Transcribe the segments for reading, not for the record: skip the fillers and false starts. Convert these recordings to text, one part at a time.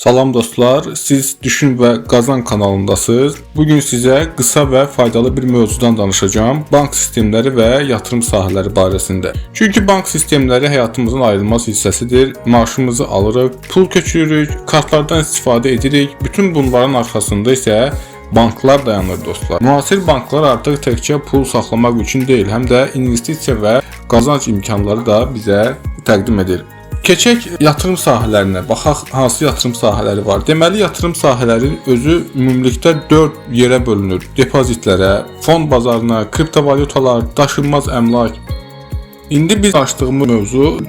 Salam dostlar, siz Düşün ve Qazan kanalındasınız. Bugün sizə qısa ve faydalı bir mövzudan danışacağım. Bank sistemləri və yatırım sahələri barəsində. Çünki bank sistemləri həyatımızın ayrılmaz hissəsidir. Maaşımızı alırıq, pul köçürürük, kartlardan istifadə edirik. Bütün bunların arxasında isə banklar dayanır dostlar. Müasir banklar artıq təkcə pul saxlamaq üçün deyil, həm də investisiya və qazanc imkanları da bizə təqdim edir. Keçək yatırım sahələrinə, baxaq hansı yatırım sahələri var. Deməli, yatırım sahələri özü ümumilikdə 4 yerə bölünür. Depozitlərə, fond bazarına, kriptovalyutalar, daşınmaz əmlak. İndi biz açdığımız mövzu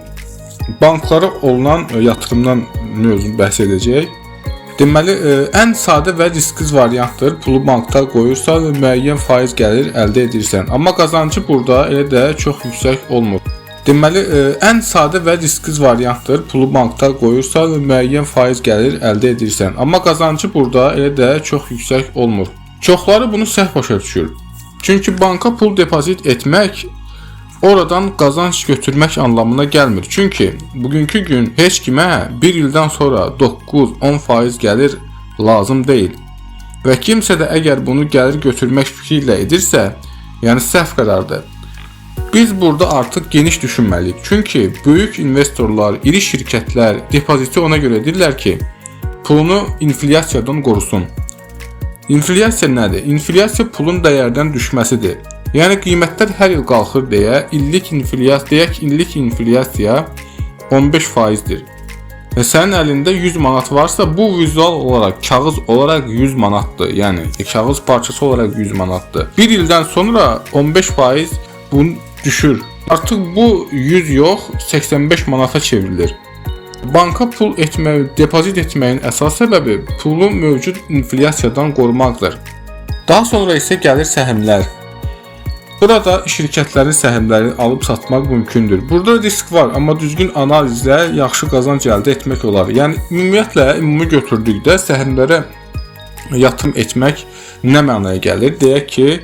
banklara olunan yatırımdan mövzu bəhs edəcək. Deməli, ən sadə və risksiz variantdır. Pulu bankda qoyursan və müəyyən faiz gəlir əldə edirsən. Amma qazancı burada elə də çox yüksək olmur. Deməli, ən sadə və risksiz variantdır. Pulu bankda qoyursan və müəyyən faiz gəlir əldə edirsən. Amma qazancı burada elə də çox yüksək olmur. Çoxları bunu səhv başa düşür. Çünki banka pul depozit etmək oradan qazanc götürmək anlamına gəlmir. Çünki bugünkü gün heç kimə bir ildən sonra 9-10 faiz gəlir lazım deyil. Və kimsə də əgər bunu gəlir götürmək fikri ilə edirsə, yəni səhv qərardır. Biz burada artıq geniş düşünməliyik. Çünki böyük investorlar, iri şirkətlər depoziti ona görə edirlər ki, pulunu inflyasiyadan qorusun. İnflyasiya nədir? İnflyasiya pulun dəyərdən düşməsidir. Yəni qiymətlər hər il qalxır deyə illik inflyasiya 15%dir. Və sənin əlində 100 manat varsa, bu vizual olaraq, kağız olaraq 100 manatdır. Yəni kağız parçası olaraq 100 manatdır. Bir ildən sonra 15% bunu düşür. Artıq bu 100 yox, 85 manata çevrilir. Banka pul etmək, depozit etməyin əsas səbəbi pulu mövcud inflyasiyadan qorumaqdır. Daha sonra isə gəlir səhmlər. Burada şirkətlərin səhmlərini alıb satmaq mümkündür. Burada risk var, amma düzgün analizlə yaxşı qazanc əldə etmək olar. Yəni ümumiyyətlə ümumi götürdükdə səhmlərə yatırım etmək nə mənaya gəlir? Deyək ki,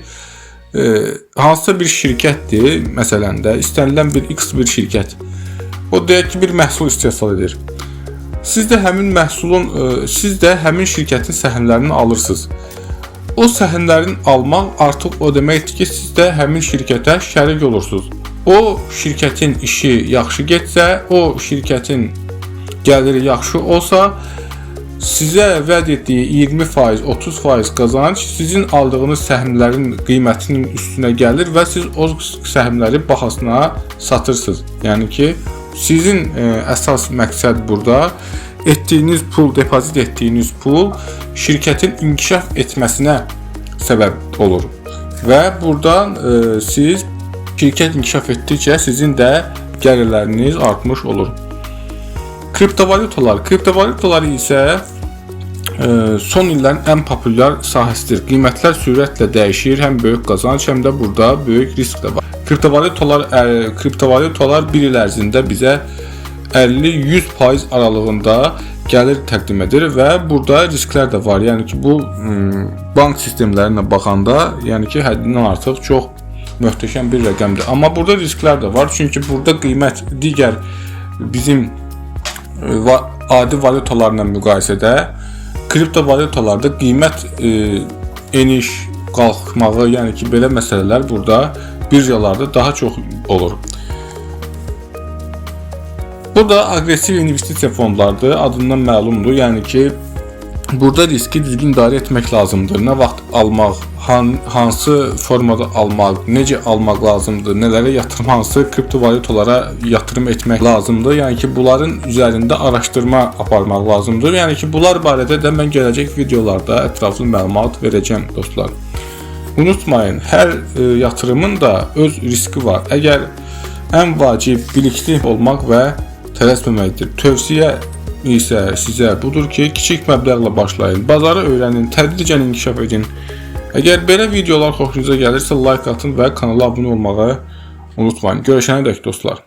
hansısa bir şirkətdir, məsələn də istənilən bir X bir şirkət. O deyək ki, bir məhsul istehsal edir. Siz də həmin şirkətin səhmlərini alırsınız. O səhmlərin almaq artıq o deməkdir ki, siz də həmin şirkətə şərik olursunuz. O şirkətin işi yaxşı getsə, o şirkətin gəliri yaxşı olsa, sizə vəd etdiyi 20%, 30% qazanc sizin aldığınız səhmlərin qiymətinin üstünə gəlir və siz o səhmləri bahasına satırsınız. Yəni ki, sizin əsas məqsəd burada etdiyiniz pul, depozit etdiyiniz pul şirkətin inkişaf etməsinə səbəb olur. Və buradan siz şirkət inkişaf etdikcə sizin də gəlirləriniz artmış olur. Kriptovalyutalar isə son illərin ən populyar sahəsidir. Qiymətlər sürətlə dəyişir, həm böyük qazanc, həm də burada böyük risk də var. Kriptovalyutalar bir il ərzində bizə 50-100% aralığında gəlir təqdim edir və burada risklər də var. Yəni ki, bu bank sistemlərinə baxanda, yəni ki, həddindən artıq çox möhtəşəm bir rəqəmdir. Amma burada risklər də var, çünki burada qiymət digər bizim adi valyutalarla müqayisədə kriptovalyutalarda qiymət eniş, qalxmağı, yəni ki, belə məsələlər burada birjalarda daha çox olur. Bu da aqressiv investisiya fondlardır, adından məlumdur. Yəni ki, burada riski düzgün idarə etmək lazımdır. Nə vaxt almaq, hansı formada almaq, necə almaq lazımdır, nələrə yatırım, hansı kriptovalyutalara yatırım etmək lazımdır. Yəni ki, bunların üzərində araşdırma aparmaq lazımdır. Yəni ki, bunlar barədə də mən gələcək videolarda ətraflı məlumat verəcəm dostlar. Unutmayın, hər yatırımın da öz riski var. Əgər ən vacib bilikli olmaq və tələsməməkdir. Tövsiyə isə sizə budur ki, kiçik məbləğlə başlayın, bazarı öyrənin, tədricən inkişaf edin. Əgər belə videolar xoşunuza gəlirsə, like atın və kanala abunə olmağı unutmayın. Görüşənədək dostlar.